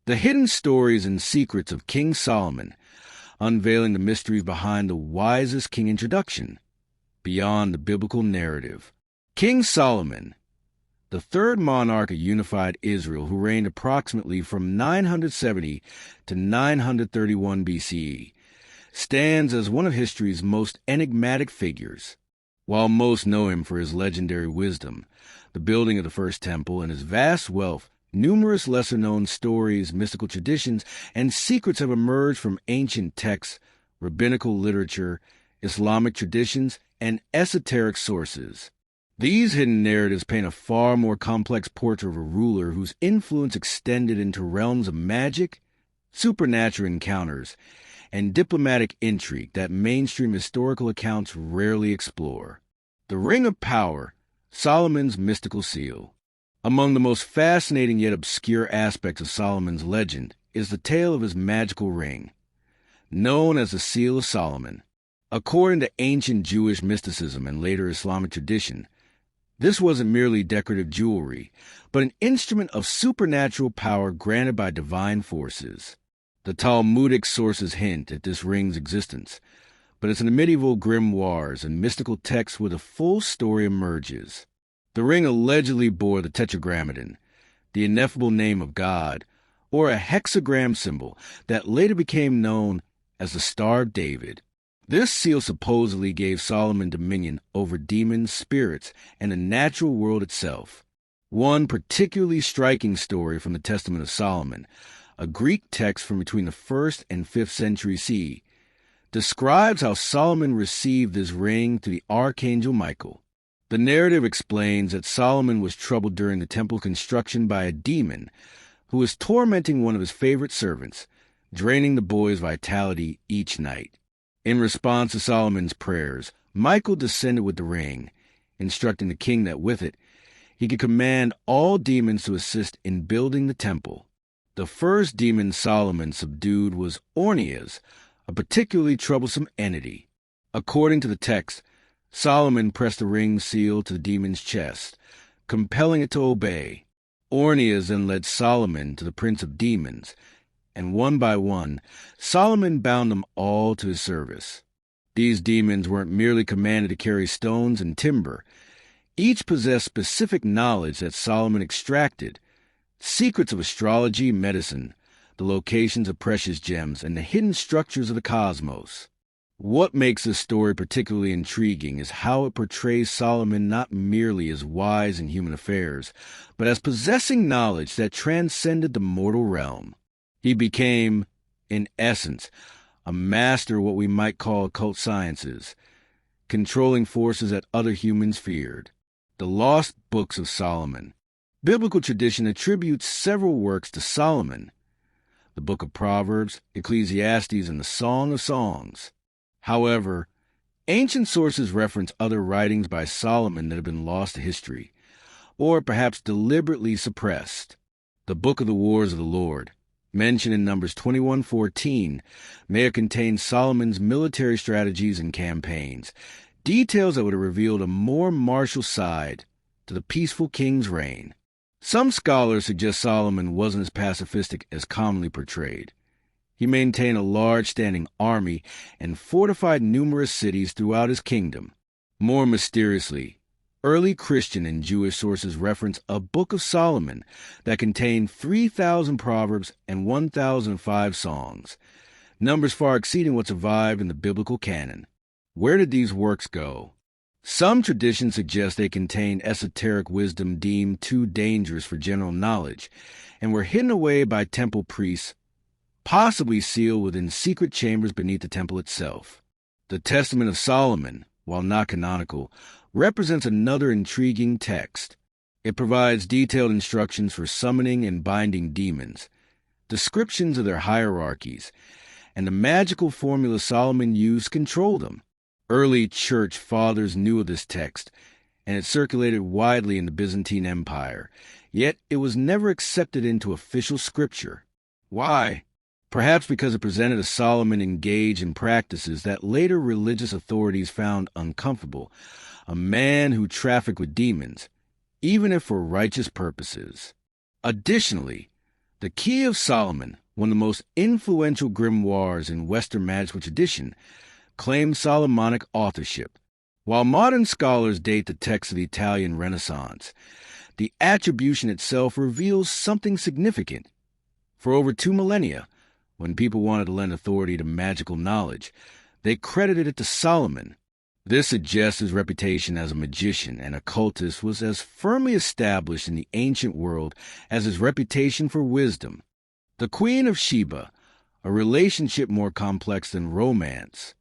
The hidden stories and secrets of King Solomon, unveiling the mysteries behind the wisest king introduction, beyond the biblical narrative. King Solomon, the third monarch of unified Israel who reigned approximately from 970 to 931 BCE, stands as one of history's most enigmatic figures. While most know him for his legendary wisdom, the building of the first temple, and his vast wealth, numerous lesser-known stories, mystical traditions, and secrets have emerged from ancient texts, rabbinical literature, Islamic traditions, and esoteric sources. These hidden narratives paint a far more complex portrait of a ruler whose influence extended into realms of magic, supernatural encounters, and diplomatic intrigue that mainstream historical accounts rarely explore. The Ring of Power, Solomon's mystical seal. Among the most fascinating yet obscure aspects of Solomon's legend is the tale of his magical ring, known as the Seal of Solomon. According to ancient Jewish mysticism and later Islamic tradition, this wasn't merely decorative jewelry, but an instrument of supernatural power granted by divine forces. The Talmudic sources hint at this ring's existence, but it's in the medieval grimoires and mystical texts where the full story emerges. The ring allegedly bore the tetragrammaton, the ineffable name of God, or a hexagram symbol that later became known as the Star of David. This seal supposedly gave Solomon dominion over demons, spirits, and the natural world itself. One particularly striking story from the Testament of Solomon, a Greek text from between the 1st and 5th century CE, describes how Solomon received this ring through the archangel Michael. The narrative explains that Solomon was troubled during the temple construction by a demon who was tormenting one of his favorite servants, draining the boy's vitality each night. In response to Solomon's prayers, Michael descended with the ring, instructing the king that with it, he could command all demons to assist in building the temple. The first demon Solomon subdued was Ornias, a particularly troublesome entity. According to the text, Solomon pressed the ring seal to the demon's chest, compelling it to obey. Ornias then led Solomon to the prince of demons, and one by one, Solomon bound them all to his service. These demons weren't merely commanded to carry stones and timber. Each possessed specific knowledge that Solomon extracted, secrets of astrology, medicine, the locations of precious gems, and the hidden structures of the cosmos. What makes this story particularly intriguing is how it portrays Solomon not merely as wise in human affairs, but as possessing knowledge that transcended the mortal realm. He became, in essence, a master of what we might call occult sciences, controlling forces that other humans feared. The Lost Books of Solomon. Biblical tradition attributes several works to Solomon: the Book of Proverbs, Ecclesiastes, and the Song of Songs. However, ancient sources reference other writings by Solomon that have been lost to history, or perhaps deliberately suppressed. The Book of the Wars of the Lord, mentioned in Numbers 21:14, may have contained Solomon's military strategies and campaigns, details that would have revealed a more martial side to the peaceful king's reign. Some scholars suggest Solomon wasn't as pacifistic as commonly portrayed. He maintained a large standing army and fortified numerous cities throughout his kingdom. More mysteriously, early Christian and Jewish sources reference a Book of Solomon that contained 3,000 proverbs and 1,005 songs, numbers far exceeding what survived in the biblical canon. Where did these works go? Some traditions suggest they contained esoteric wisdom deemed too dangerous for general knowledge and were hidden away by temple priests, possibly sealed within secret chambers beneath the temple itself. The Testament of Solomon, while not canonical, represents another intriguing text. It provides detailed instructions for summoning and binding demons, descriptions of their hierarchies, and the magical formula Solomon used to control them. Early church fathers knew of this text, and it circulated widely in the Byzantine Empire, yet it was never accepted into official scripture. Why? Perhaps because it presented a Solomon engaged in practices that later religious authorities found uncomfortable, a man who trafficked with demons, even if for righteous purposes. Additionally, The Key of Solomon, one of the most influential grimoires in Western magical tradition, claims Solomonic authorship. While modern scholars date the text of the Italian Renaissance, the attribution itself reveals something significant. For over 2 millennia, when people wanted to lend authority to magical knowledge, they credited it to Solomon. This suggests his reputation as a magician and occultist was as firmly established in the ancient world as his reputation for wisdom. The Queen of Sheba, a relationship more complex than romance.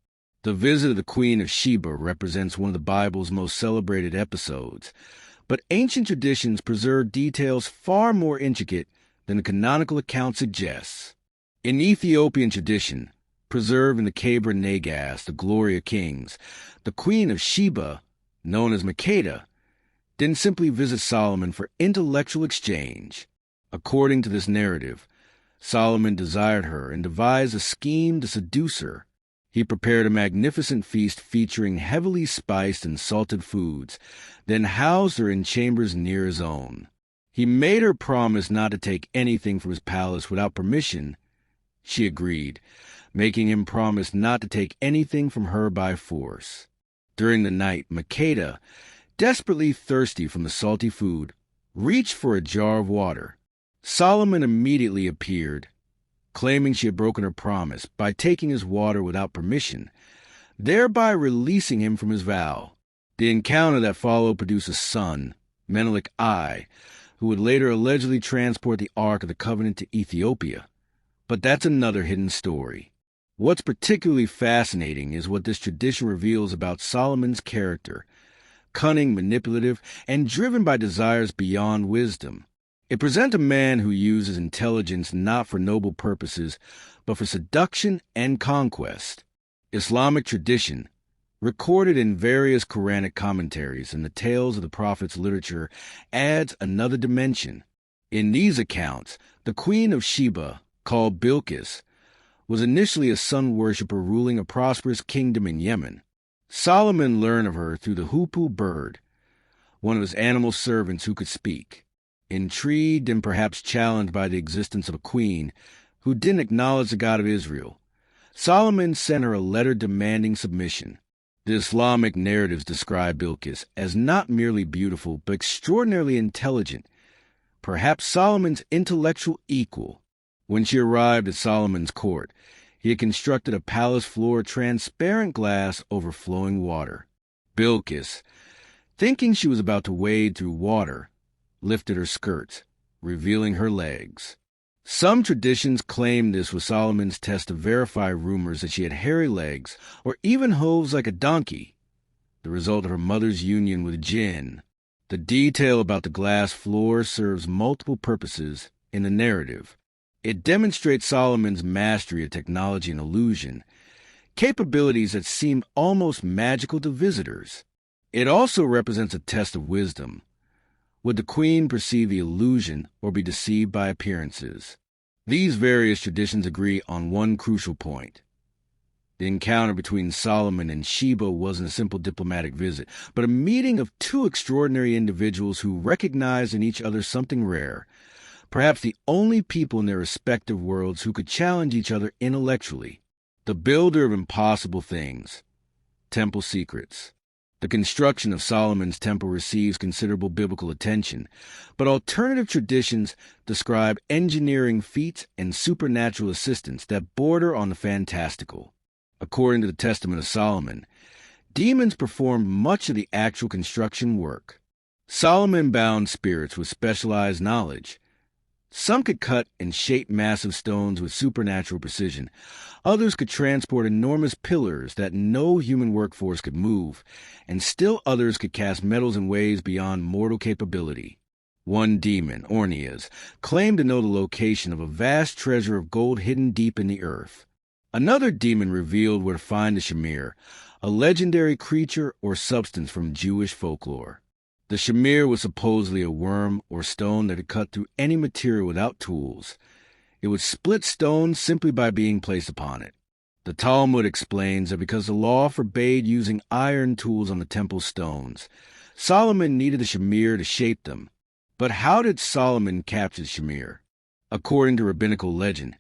The visit of the Queen of Sheba represents one of the Bible's most celebrated episodes, but ancient traditions preserve details far more intricate than the canonical account suggests. In Ethiopian tradition, preserved in the Kabra Nagas, the Glory of Kings, the Queen of Sheba, known as Makeda, didn't simply visit Solomon for intellectual exchange. According to this narrative, Solomon desired her and devised a scheme to seduce her. He prepared a magnificent feast featuring heavily spiced and salted foods, then housed her in chambers near his own. He made her promise not to take anything from his palace without permission. She agreed, making him promise not to take anything from her by force. During the night, Makeda, desperately thirsty from the salty food, reached for a jar of water. Solomon immediately appeared, claiming she had broken her promise by taking his water without permission, thereby releasing him from his vow. The encounter that followed produced a son, Menelik I, who would later allegedly transport the Ark of the Covenant to Ethiopia. But that's another hidden story. What's particularly fascinating is what this tradition reveals about Solomon's character: cunning, manipulative, and driven by desires beyond wisdom. It presents a man who uses intelligence not for noble purposes, but for seduction and conquest. Islamic tradition, recorded in various Quranic commentaries and the tales of the Prophet's literature, adds another dimension. In these accounts, the Queen of Sheba, called Bilqis, was initially a sun worshipper ruling a prosperous kingdom in Yemen. Solomon learned of her through the hoopoe bird, one of his animal servants who could speak. Intrigued and perhaps challenged by the existence of a queen who didn't acknowledge the God of Israel, Solomon sent her a letter demanding submission. The Islamic narratives describe Bilqis as not merely beautiful but extraordinarily intelligent, perhaps Solomon's intellectual equal. When she arrived at Solomon's court, he had constructed a palace floor of transparent glass over flowing water. Bilqis, thinking she was about to wade through water, lifted her skirts, revealing her legs. Some traditions claim this was Solomon's test to verify rumors that she had hairy legs or even hooves like a donkey, the result of her mother's union with jinn. The detail about the glass floor serves multiple purposes in the narrative. It demonstrates Solomon's mastery of technology and illusion, capabilities that seem almost magical to visitors. It also represents a test of wisdom. Would the queen perceive the illusion or be deceived by appearances? These various traditions agree on one crucial point. The encounter between Solomon and Sheba wasn't a simple diplomatic visit, but a meeting of two extraordinary individuals who recognized in each other something rare, perhaps the only people in their respective worlds who could challenge each other intellectually. The builder of impossible things. Temple secrets. The construction of Solomon's temple receives considerable biblical attention, but alternative traditions describe engineering feats and supernatural assistance that border on the fantastical. According to the Testament of Solomon, demons performed much of the actual construction work. Solomon bound spirits with specialized knowledge. Some could cut and shape massive stones with supernatural precision. Others could transport enormous pillars that no human workforce could move, and still others could cast metals in ways beyond mortal capability. One demon, Ornias, claimed to know the location of a vast treasure of gold hidden deep in the earth. Another demon revealed where to find the shamir, a legendary creature or substance from Jewish folklore. The shamir was supposedly a worm or stone that could cut through any material without tools. It would split stone simply by being placed upon it. The Talmud explains that because the law forbade using iron tools on the temple stones, Solomon needed the shamir to shape them. But how did Solomon capture the shamir? According to rabbinical legend,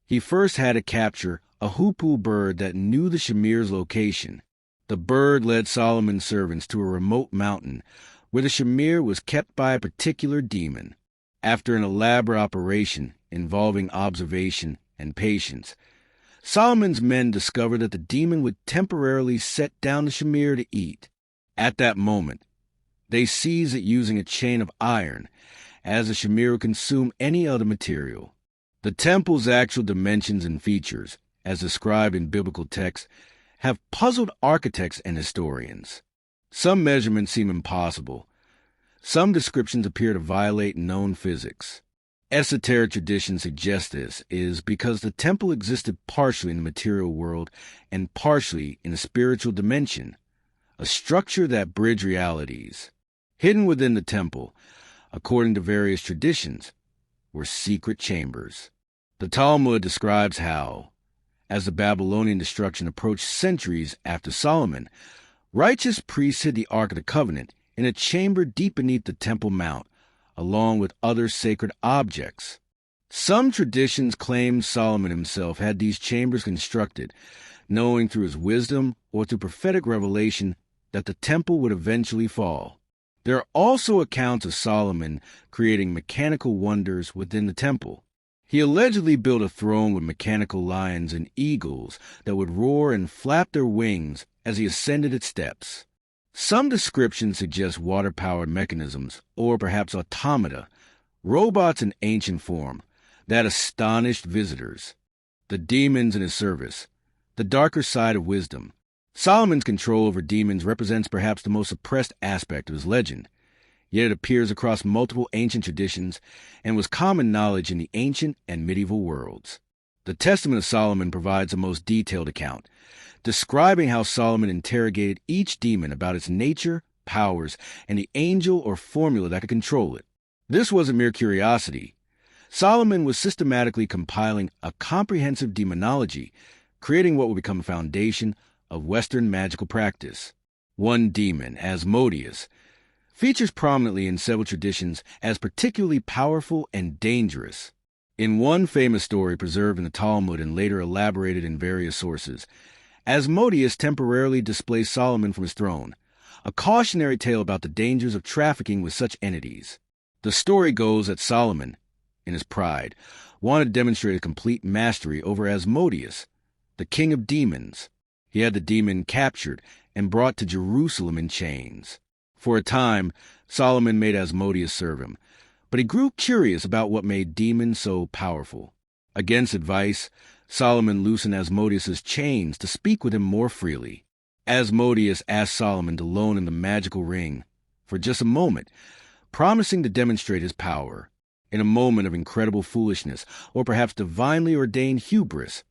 he first had to capture a hoopoe bird that knew the shamir's location. The bird led Solomon's servants to a remote mountain where the shamir was kept by a particular demon. After an elaborate operation involving observation and patience, Solomon's men discovered that the demon would temporarily set down the shamir to eat. At that moment, they seized it using a chain of iron, as the shamir would consume any other material. The temple's actual dimensions and features, as described in biblical texts, have puzzled architects and historians. Some measurements seem impossible. Some descriptions appear to violate known physics. Esoteric tradition suggests this is because the temple existed partially in the material world and partially in a spiritual dimension, a structure that bridged realities. Hidden within the temple, according to various traditions, were secret chambers. The Talmud describes how, as the Babylonian destruction approached centuries after Solomon, righteous priests hid the Ark of the Covenant in a chamber deep beneath the Temple Mount, along with other sacred objects. Some traditions claim Solomon himself had these chambers constructed, knowing through his wisdom or through prophetic revelation that the temple would eventually fall. There are also accounts of Solomon creating mechanical wonders within the temple. He allegedly built a throne with mechanical lions and eagles that would roar and flap their wings as he ascended its steps. Some descriptions suggest water-powered mechanisms, or perhaps automata, robots in ancient form, that astonished visitors. The demons in his service, the darker side of wisdom. Solomon's control over demons represents perhaps the most suppressed aspect of his legend, yet it appears across multiple ancient traditions and was common knowledge in the ancient and medieval worlds. The Testament of Solomon provides the most detailed account, describing how Solomon interrogated each demon about its nature, powers, and the angel or formula that could control it. This wasn't mere curiosity. Solomon was systematically compiling a comprehensive demonology, creating what would become a foundation of Western magical practice. One demon, Asmodeus, features prominently in several traditions as particularly powerful and dangerous. In one famous story preserved in the Talmud and later elaborated in various sources, Asmodeus temporarily displaced Solomon from his throne, a cautionary tale about the dangers of trafficking with such entities. The story goes that Solomon, in his pride, wanted to demonstrate a complete mastery over Asmodeus, the king of demons. He had the demon captured and brought to Jerusalem in chains. For a time, Solomon made Asmodeus serve him, but he grew curious about what made demons so powerful. Against advice, Solomon loosened Asmodeus' chains to speak with him more freely. Asmodeus asked Solomon to loan him the magical ring for just a moment, promising to demonstrate his power. In a moment of incredible foolishness, or perhaps divinely ordained hubris,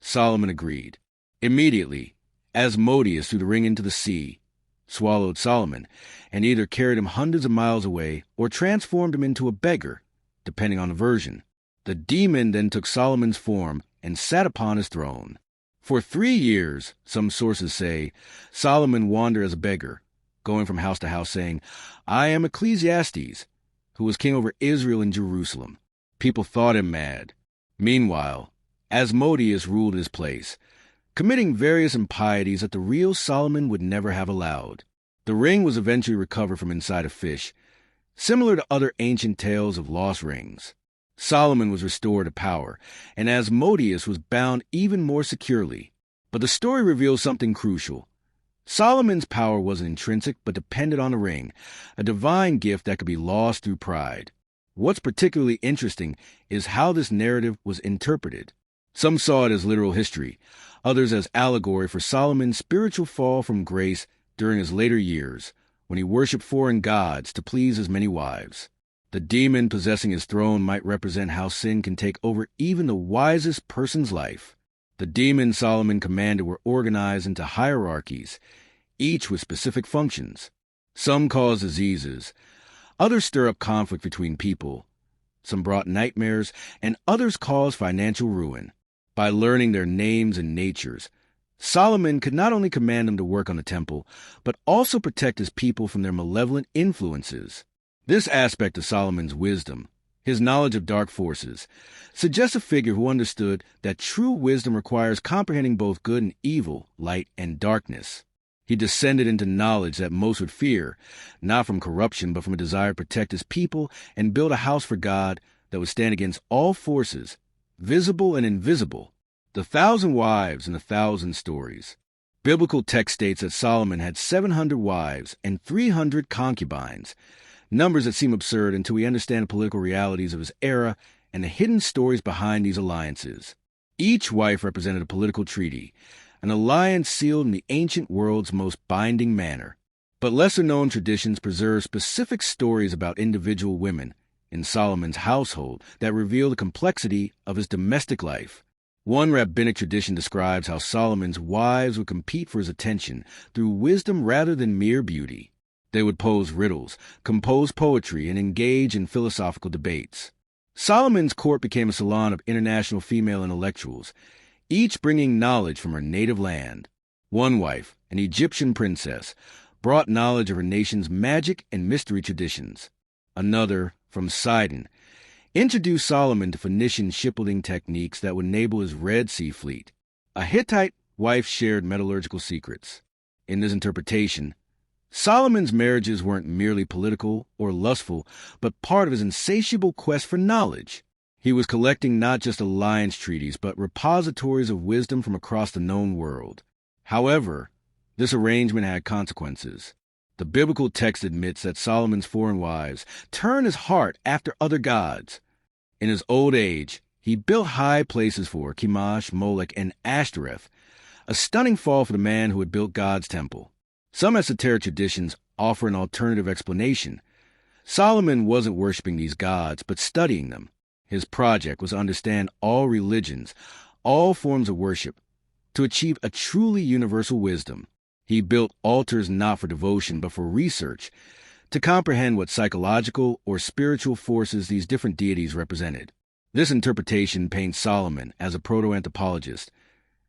Solomon agreed. Immediately, Asmodeus threw the ring into the sea, swallowed Solomon, and either carried him hundreds of miles away or transformed him into a beggar, depending on the version. The demon then took Solomon's form and sat upon his throne. For 3 years, some sources say, Solomon wandered as a beggar, going from house to house saying, "I am Ecclesiastes, who was king over Israel and Jerusalem." People thought him mad. Meanwhile, Asmodeus ruled his place, committing various impieties that the real Solomon would never have allowed. The ring was eventually recovered from inside a fish, similar to other ancient tales of lost rings. Solomon was restored to power, and Asmodeus was bound even more securely. But the story reveals something crucial. Solomon's power wasn't intrinsic but depended on the ring, a divine gift that could be lost through pride. What's particularly interesting is how this narrative was interpreted. Some saw it as literal history, others as allegory for Solomon's spiritual fall from grace during his later years, when he worshipped foreign gods to please his many wives. The demon possessing his throne might represent how sin can take over even the wisest person's life. The demons Solomon commanded were organized into hierarchies, each with specific functions. Some cause diseases, others stir up conflict between people, some brought nightmares, and others caused financial ruin. By learning their names and natures, Solomon could not only command them to work on the temple, but also protect his people from their malevolent influences. This aspect of Solomon's wisdom, His knowledge of dark forces suggests a figure who understood that true wisdom requires comprehending both good and evil, light and darkness. He descended into knowledge that most would fear, not from corruption, but from a desire to protect his people and build a house for God that would stand against all forces, visible and invisible. The 1,000 wives and the 1,000 stories. Biblical text states that Solomon had 700 wives and 300 concubines, numbers that seem absurd until we understand the political realities of his era and the hidden stories behind these alliances. Each wife represented a political treaty, an alliance sealed in the ancient world's most binding manner. But lesser-known traditions preserve specific stories about individual women in Solomon's household that reveal the complexity of his domestic life. One rabbinic tradition describes how Solomon's wives would compete for his attention through wisdom rather than mere beauty. They would pose riddles, compose poetry, and engage in philosophical debates. Solomon's court became a salon of international female intellectuals, each bringing knowledge from her native land. One wife, an Egyptian princess, brought knowledge of her nation's magic and mystery traditions. Another, from Sidon, introduced Solomon to Phoenician shipbuilding techniques that would enable his Red Sea fleet. A Hittite wife shared metallurgical secrets. In this interpretation, Solomon's marriages weren't merely political or lustful, but part of his insatiable quest for knowledge. He was collecting not just alliance treaties, but repositories of wisdom from across the known world. However, this arrangement had consequences. The biblical text admits that Solomon's foreign wives turned his heart after other gods. In his old age, he built high places for Chemosh, Molech, and Ashtoreth, a stunning fall for the man who had built God's temple. Some esoteric traditions offer an alternative explanation. Solomon wasn't worshiping these gods, but studying them. His project was to understand all religions, all forms of worship, to achieve a truly universal wisdom. He built altars not for devotion, but for research, to comprehend what psychological or spiritual forces these different deities represented. This interpretation paints Solomon as a proto-anthropologist,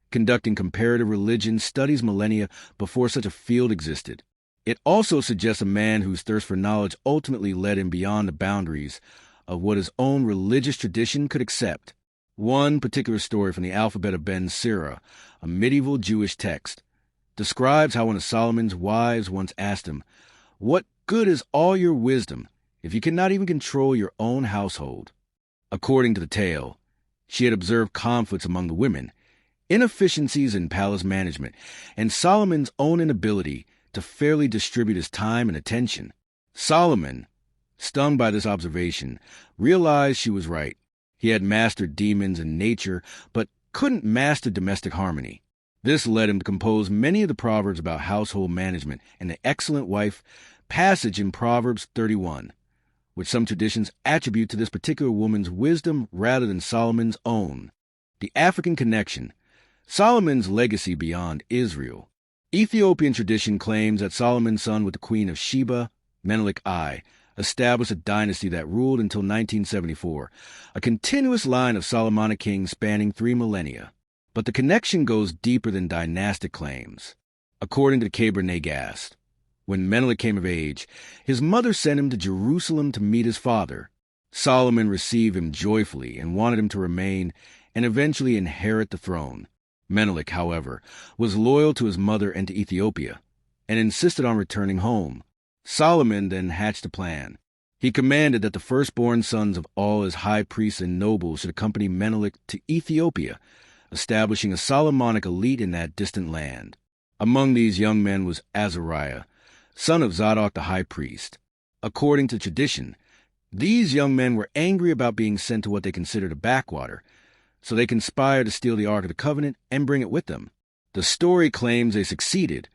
conducting comparative religion studies millennia before such a field existed. It also suggests a man whose thirst for knowledge ultimately led him beyond the boundaries of what his own religious tradition could accept. One particular story from the Alphabet of Ben Sira, a medieval Jewish text, describes how one of Solomon's wives once asked him, "What good is all your wisdom if you cannot even control your own household?" According to the tale, she had observed conflicts among the women, inefficiencies in palace management, and Solomon's own inability to fairly distribute his time and attention. Solomon, stung by this observation, realized she was right. He had mastered demons and nature, but couldn't master domestic harmony. This led him to compose many of the proverbs about household management and the excellent wife passage in Proverbs 31, which some traditions attribute to this particular woman's wisdom rather than Solomon's own. The African connection. Solomon's legacy beyond Israel. Ethiopian tradition claims that Solomon's son with the Queen of Sheba, Menelik I, established a dynasty that ruled until 1974, a continuous line of Solomonic kings spanning 3 millennia. But the connection goes deeper than dynastic claims. According to the Keber Nagast, when Menelik came of age, his mother sent him to Jerusalem to meet his father. Solomon received him joyfully and wanted him to remain and eventually inherit the throne. Menelik, however, was loyal to his mother and to Ethiopia, and insisted on returning home. Solomon then hatched a plan. He commanded that the firstborn sons of all his high priests and nobles should accompany Menelik to Ethiopia, establishing a Solomonic elite in that distant land. Among these young men was Azariah, son of Zadok the high priest. According to tradition, these young men were angry about being sent to what they considered a backwater, so they conspired to steal the Ark of the Covenant and bring it with them. The story claims they succeeded,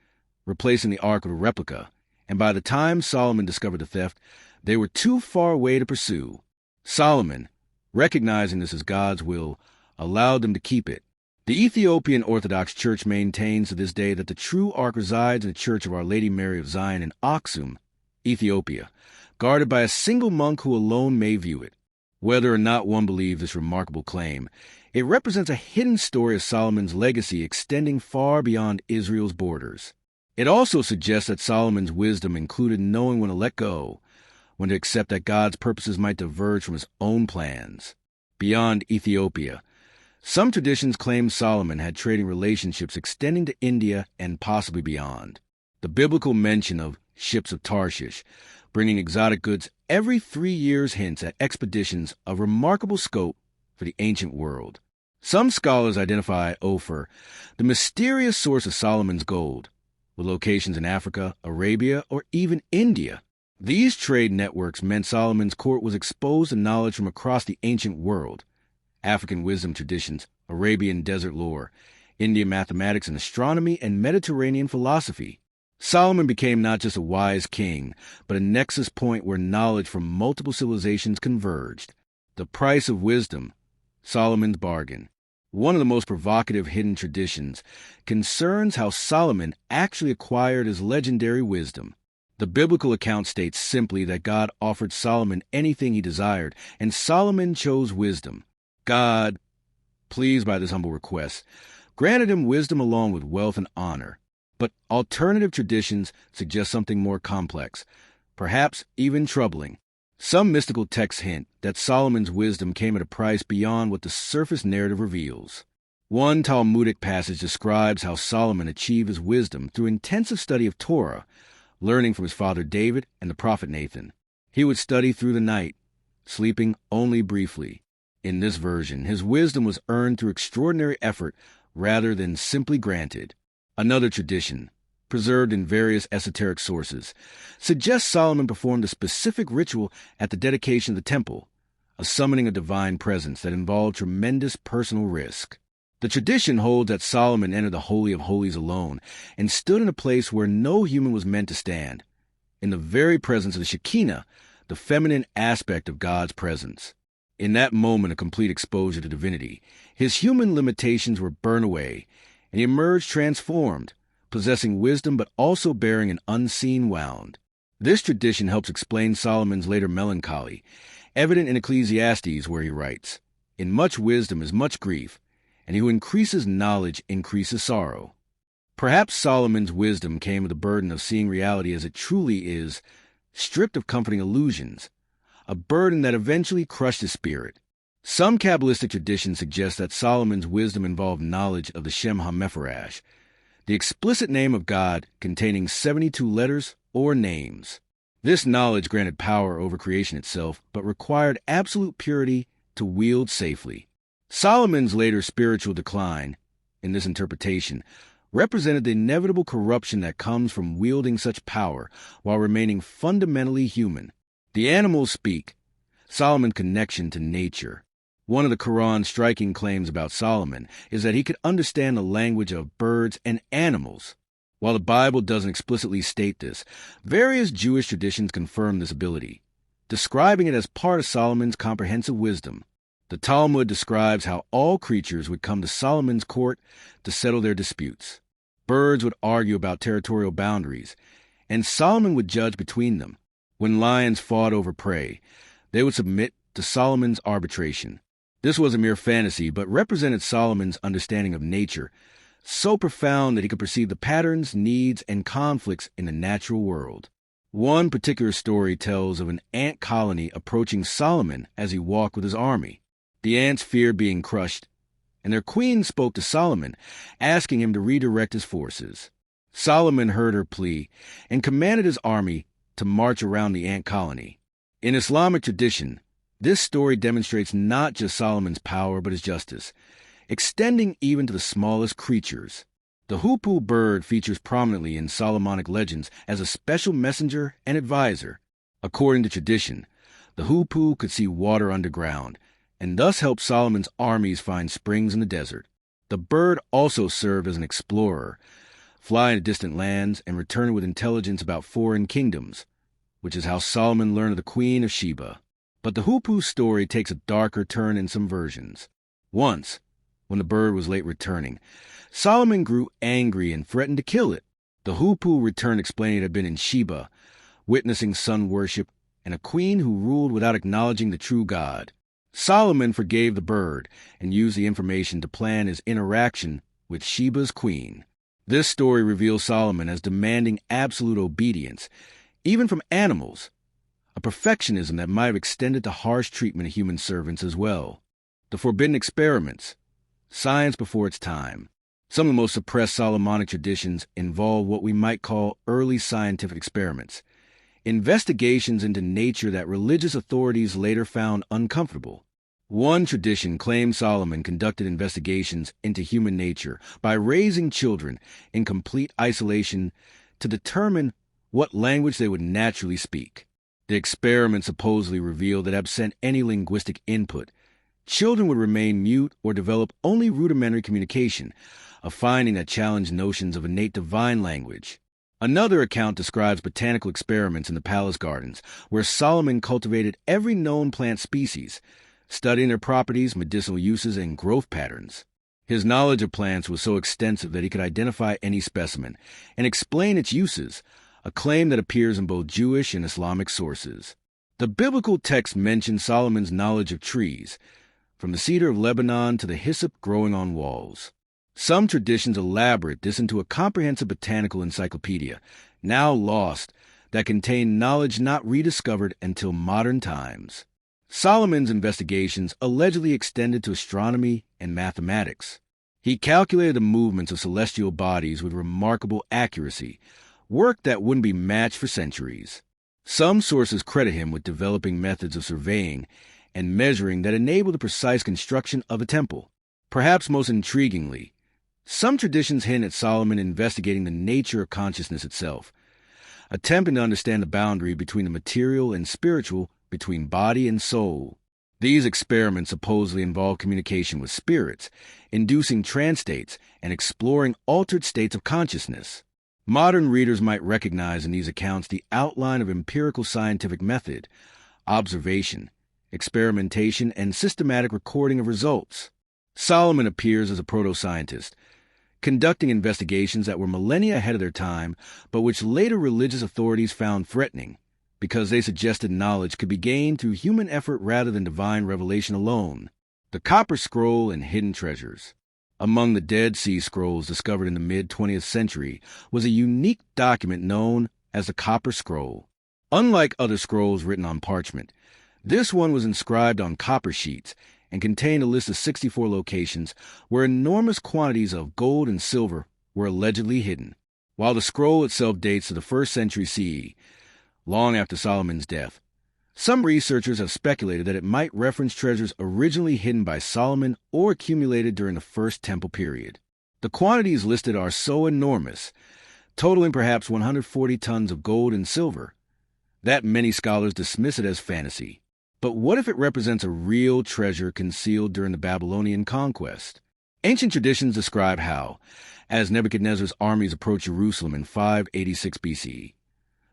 replacing the Ark with a replica, and by the time Solomon discovered the theft, they were too far away to pursue. Solomon, recognizing this as God's will, allowed them to keep it. The Ethiopian Orthodox Church maintains to this day that the true Ark resides in the Church of Our Lady Mary of Zion in Aksum, Ethiopia, guarded by a single monk who alone may view it. Whether or not one believes this remarkable claim, it represents a hidden story of Solomon's legacy extending far beyond Israel's borders. It also suggests that Solomon's wisdom included knowing when to let go, when to accept that God's purposes might diverge from his own plans. Beyond Ethiopia, some traditions claim Solomon had trading relationships extending to India and possibly beyond. The biblical mention of ships of Tarshish, bringing exotic goods every 3 years, hints at expeditions of remarkable scope for the ancient world. Some scholars identify Ophir, the mysterious source of Solomon's gold, with locations in Africa, Arabia, or even India. These trade networks meant Solomon's court was exposed to knowledge from across the ancient world: African wisdom traditions, Arabian desert lore, Indian mathematics and astronomy, and Mediterranean philosophy. Solomon became not just a wise king, but a nexus point where knowledge from multiple civilizations converged. The price of wisdom, Solomon's bargain. One of the most provocative hidden traditions concerns how Solomon actually acquired his legendary wisdom. The biblical account states simply that God offered Solomon anything he desired, and Solomon chose wisdom. God, pleased by this humble request, granted him wisdom along with wealth and honor. But alternative traditions suggest something more complex, perhaps even troubling. Some mystical texts hint that Solomon's wisdom came at a price beyond what the surface narrative reveals. One Talmudic passage describes how Solomon achieved his wisdom through intensive study of Torah, learning from his father David and the prophet Nathan. He would study through the night, sleeping only briefly. In this version, his wisdom was earned through extraordinary effort rather than simply granted. Another tradition, preserved in various esoteric sources, suggests Solomon performed a specific ritual at the dedication of the temple, a summoning of divine presence that involved tremendous personal risk. The tradition holds that Solomon entered the Holy of Holies alone and stood in a place where no human was meant to stand, in the very presence of the Shekinah, the feminine aspect of God's presence. In that moment of complete exposure to divinity, his human limitations were burned away, and he emerged transformed, possessing wisdom but also bearing an unseen wound. This tradition helps explain Solomon's later melancholy, evident in Ecclesiastes where he writes, "In much wisdom is much grief, and he who increases knowledge increases sorrow." Perhaps Solomon's wisdom came with the burden of seeing reality as it truly is, stripped of comforting illusions, a burden that eventually crushed his spirit. Some Kabbalistic traditions suggest that Solomon's wisdom involved knowledge of the Shem HaMephorash, the explicit name of God containing 72 letters or names. This knowledge granted power over creation itself, but required absolute purity to wield safely. Solomon's later spiritual decline, in this interpretation, represented the inevitable corruption that comes from wielding such power while remaining fundamentally human. The animals speak, Solomon's connection to nature. One of the Quran's striking claims about Solomon is that he could understand the language of birds and animals. While the Bible doesn't explicitly state this, various Jewish traditions confirm this ability, describing it as part of Solomon's comprehensive wisdom. The Talmud describes how all creatures would come to Solomon's court to settle their disputes. Birds would argue about territorial boundaries, and Solomon would judge between them. When lions fought over prey, they would submit to Solomon's arbitration. This was a mere fantasy, but represented Solomon's understanding of nature, so profound that he could perceive the patterns, needs, and conflicts in the natural world. One particular story tells of an ant colony approaching Solomon as he walked with his army. The ants feared being crushed, and their queen spoke to Solomon, asking him to redirect his forces. Solomon heard her plea and commanded his army to march around the ant colony. In Islamic tradition, this story demonstrates not just Solomon's power but his justice, extending even to the smallest creatures. The hoopoe bird features prominently in Solomonic legends as a special messenger and advisor. According to tradition, the hoopoe could see water underground, and thus helped Solomon's armies find springs in the desert. The bird also served as an explorer, flying to distant lands and returning with intelligence about foreign kingdoms, which is how Solomon learned of the Queen of Sheba. But the hoopoe's story takes a darker turn in some versions. Once, when the bird was late returning, Solomon grew angry and threatened to kill it. The hoopoe returned explaining it had been in Sheba, witnessing sun worship and a queen who ruled without acknowledging the true God. Solomon forgave the bird and used the information to plan his interaction with Sheba's queen. This story reveals Solomon as demanding absolute obedience, even from animals, a perfectionism that might have extended to harsh treatment of human servants as well. The forbidden experiments, science before its time. Some of the most suppressed Solomonic traditions involve what we might call early scientific experiments, investigations into nature that religious authorities later found uncomfortable. One tradition claims Solomon conducted investigations into human nature by raising children in complete isolation to determine what language they would naturally speak. The experiment supposedly revealed that absent any linguistic input, children would remain mute or develop only rudimentary communication, a finding that challenged notions of innate divine language. Another account describes botanical experiments in the palace gardens, where Solomon cultivated every known plant species, studying their properties, medicinal uses, and growth patterns. His knowledge of plants was so extensive that he could identify any specimen and explain its uses, a claim that appears in both Jewish and Islamic sources. The biblical text mentions Solomon's knowledge of trees, from the cedar of Lebanon to the hyssop growing on walls. Some traditions elaborate this into a comprehensive botanical encyclopedia, now lost, that contained knowledge not rediscovered until modern times. Solomon's investigations allegedly extended to astronomy and mathematics. He calculated the movements of celestial bodies with remarkable accuracy, work that wouldn't be matched for centuries. Some sources credit him with developing methods of surveying and measuring that enabled the precise construction of a temple. Perhaps most intriguingly, some traditions hint at Solomon investigating the nature of consciousness itself, attempting to understand the boundary between the material and spiritual, between body and soul. These experiments supposedly involve communication with spirits, inducing trance states, and exploring altered states of consciousness. Modern readers might recognize in these accounts the outline of empirical scientific method, observation, experimentation, and systematic recording of results. Solomon appears as a proto-scientist, conducting investigations that were millennia ahead of their time, but which later religious authorities found threatening, because they suggested knowledge could be gained through human effort rather than divine revelation alone. The Copper Scroll and hidden treasures. Among the Dead Sea Scrolls discovered in the mid-20th century was a unique document known as the Copper Scroll. Unlike other scrolls written on parchment, this one was inscribed on copper sheets and contained a list of 64 locations where enormous quantities of gold and silver were allegedly hidden. While the scroll itself dates to the 1st century CE, long after Solomon's death, some researchers have speculated that it might reference treasures originally hidden by Solomon or accumulated during the First Temple period. The quantities listed are so enormous, totaling perhaps 140 tons of gold and silver, that many scholars dismiss it as fantasy. But what if it represents a real treasure concealed during the Babylonian conquest? Ancient traditions describe how, as Nebuchadnezzar's armies approached Jerusalem in 586 BCE,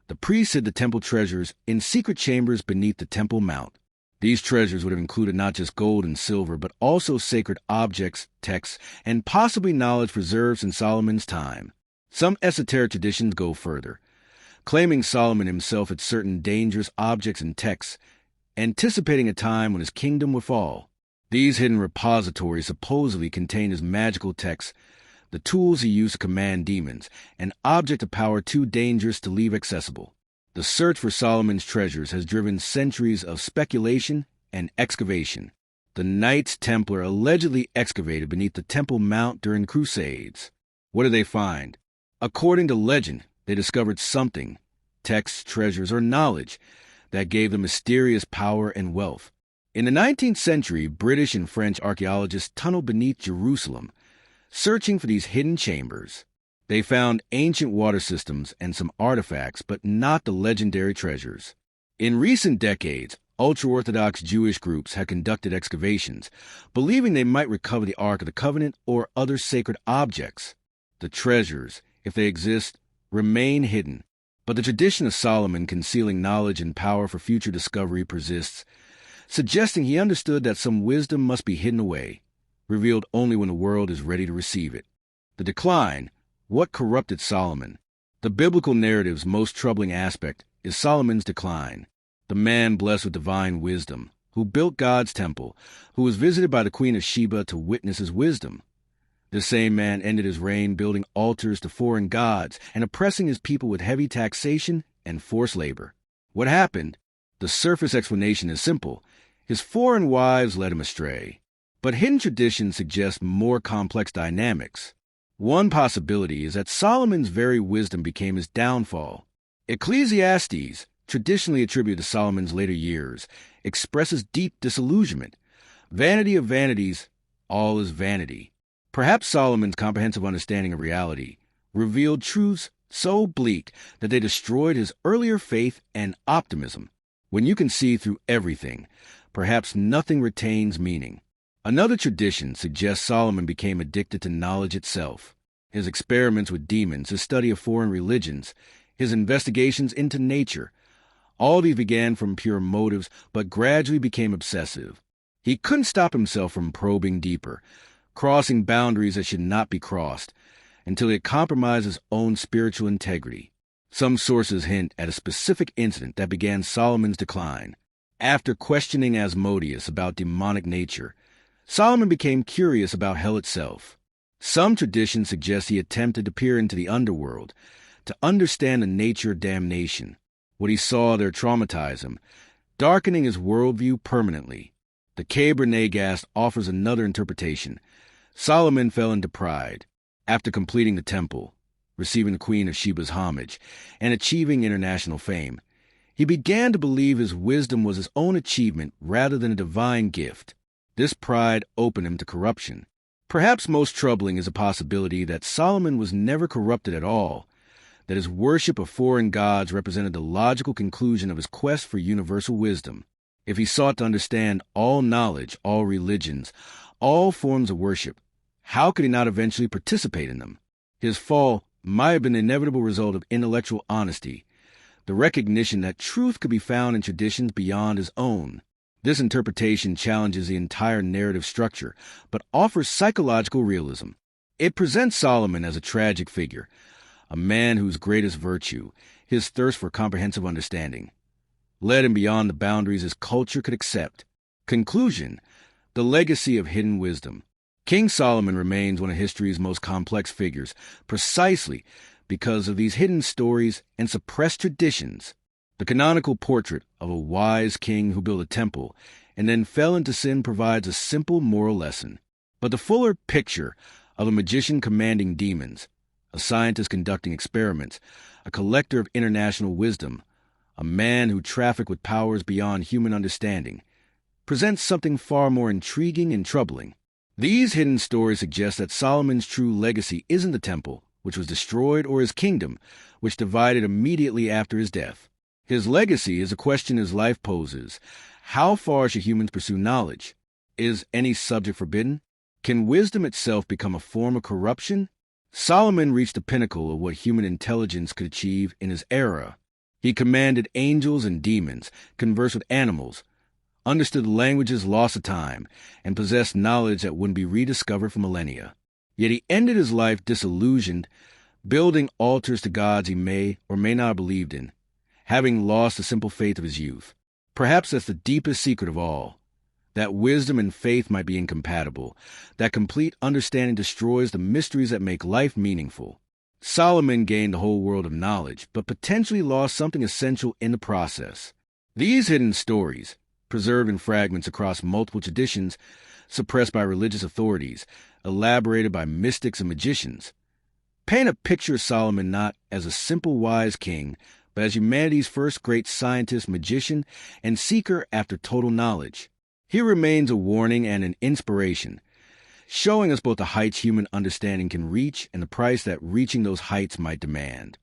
the priests hid the temple treasures in secret chambers beneath the Temple Mount. These treasures would have included not just gold and silver, but also sacred objects, texts, and possibly knowledge preserved in Solomon's time. Some esoteric traditions go further, claiming Solomon himself had certain dangerous objects and texts, anticipating a time when his kingdom would fall. These hidden repositories supposedly contained his magical texts, the tools he used to command demons, an object of power too dangerous to leave accessible. The search for Solomon's treasures has driven centuries of speculation and excavation. The Knights Templar allegedly excavated beneath the Temple Mount during Crusades. What did they find? According to legend, they discovered something, texts, treasures, or knowledge, that gave them mysterious power and wealth. In the 19th century, British and French archaeologists tunneled beneath Jerusalem, searching for these hidden chambers. They found ancient water systems and some artifacts, but not the legendary treasures. In recent decades, ultra-Orthodox Jewish groups have conducted excavations, believing they might recover the Ark of the Covenant or other sacred objects. The treasures, if they exist, remain hidden, but the tradition of Solomon concealing knowledge and power for future discovery persists, suggesting he understood that some wisdom must be hidden away, revealed only when the world is ready to receive it. The decline, what corrupted Solomon? The biblical narrative's most troubling aspect is Solomon's decline, the man blessed with divine wisdom, who built God's temple, who was visited by the Queen of Sheba to witness his wisdom. This same man ended his reign building altars to foreign gods and oppressing his people with heavy taxation and forced labor. What happened? The surface explanation is simple. His foreign wives led him astray. But hidden traditions suggest more complex dynamics. One possibility is that Solomon's very wisdom became his downfall. Ecclesiastes, traditionally attributed to Solomon's later years, expresses deep disillusionment. Vanity of vanities, all is vanity. Perhaps Solomon's comprehensive understanding of reality revealed truths so bleak that they destroyed his earlier faith and optimism. When you can see through everything, perhaps nothing retains meaning. Another tradition suggests Solomon became addicted to knowledge itself. His experiments with demons, his study of foreign religions, his investigations into nature, all these began from pure motives but gradually became obsessive. He couldn't stop himself from probing deeper, crossing boundaries that should not be crossed, until it compromised his own spiritual integrity. Some sources hint at a specific incident that began Solomon's decline. After questioning Asmodeus about demonic nature, Solomon became curious about hell itself. Some traditions suggest he attempted to peer into the underworld, to understand the nature of damnation. What he saw there traumatized him, darkening his worldview permanently. The Kebra Nagast offers another interpretation. Solomon fell into pride. After completing the temple, receiving the Queen of Sheba's homage, and achieving international fame, he began to believe his wisdom was his own achievement rather than a divine gift. This pride opened him to corruption. Perhaps most troubling is the possibility that Solomon was never corrupted at all, that his worship of foreign gods represented the logical conclusion of his quest for universal wisdom. If he sought to understand all knowledge, all religions, all forms of worship, how could he not eventually participate in them? His fall might have been the inevitable result of intellectual honesty, the recognition that truth could be found in traditions beyond his own. This interpretation challenges the entire narrative structure, but offers psychological realism. It presents Solomon as a tragic figure, a man whose greatest virtue, his thirst for comprehensive understanding, led him beyond the boundaries his culture could accept. Conclusion: the legacy of hidden wisdom. King Solomon remains one of history's most complex figures, precisely because of these hidden stories and suppressed traditions. The canonical portrait of a wise king who built a temple and then fell into sin provides a simple moral lesson. But the fuller picture of a magician commanding demons, a scientist conducting experiments, a collector of international wisdom, a man who trafficked with powers beyond human understanding, presents something far more intriguing and troubling. These hidden stories suggest that Solomon's true legacy isn't the temple, which was destroyed, or his kingdom, which divided immediately after his death. His legacy is a question his life poses. How far should humans pursue knowledge? Is any subject forbidden? Can wisdom itself become a form of corruption? Solomon reached the pinnacle of what human intelligence could achieve in his era. He commanded angels and demons, conversed with animals, understood languages lost to time, and possessed knowledge that wouldn't be rediscovered for millennia. Yet he ended his life disillusioned, building altars to gods he may or may not have believed in, having lost the simple faith of his youth. Perhaps that's the deepest secret of all, that wisdom and faith might be incompatible, that complete understanding destroys the mysteries that make life meaningful. Solomon gained the whole world of knowledge, but potentially lost something essential in the process. These hidden stories, preserved in fragments across multiple traditions, suppressed by religious authorities, elaborated by mystics and magicians, paint a picture of Solomon not as a simple wise king, but as humanity's first great scientist, magician, and seeker after total knowledge. He remains a warning and an inspiration, showing us both the heights human understanding can reach and the price that reaching those heights might demand.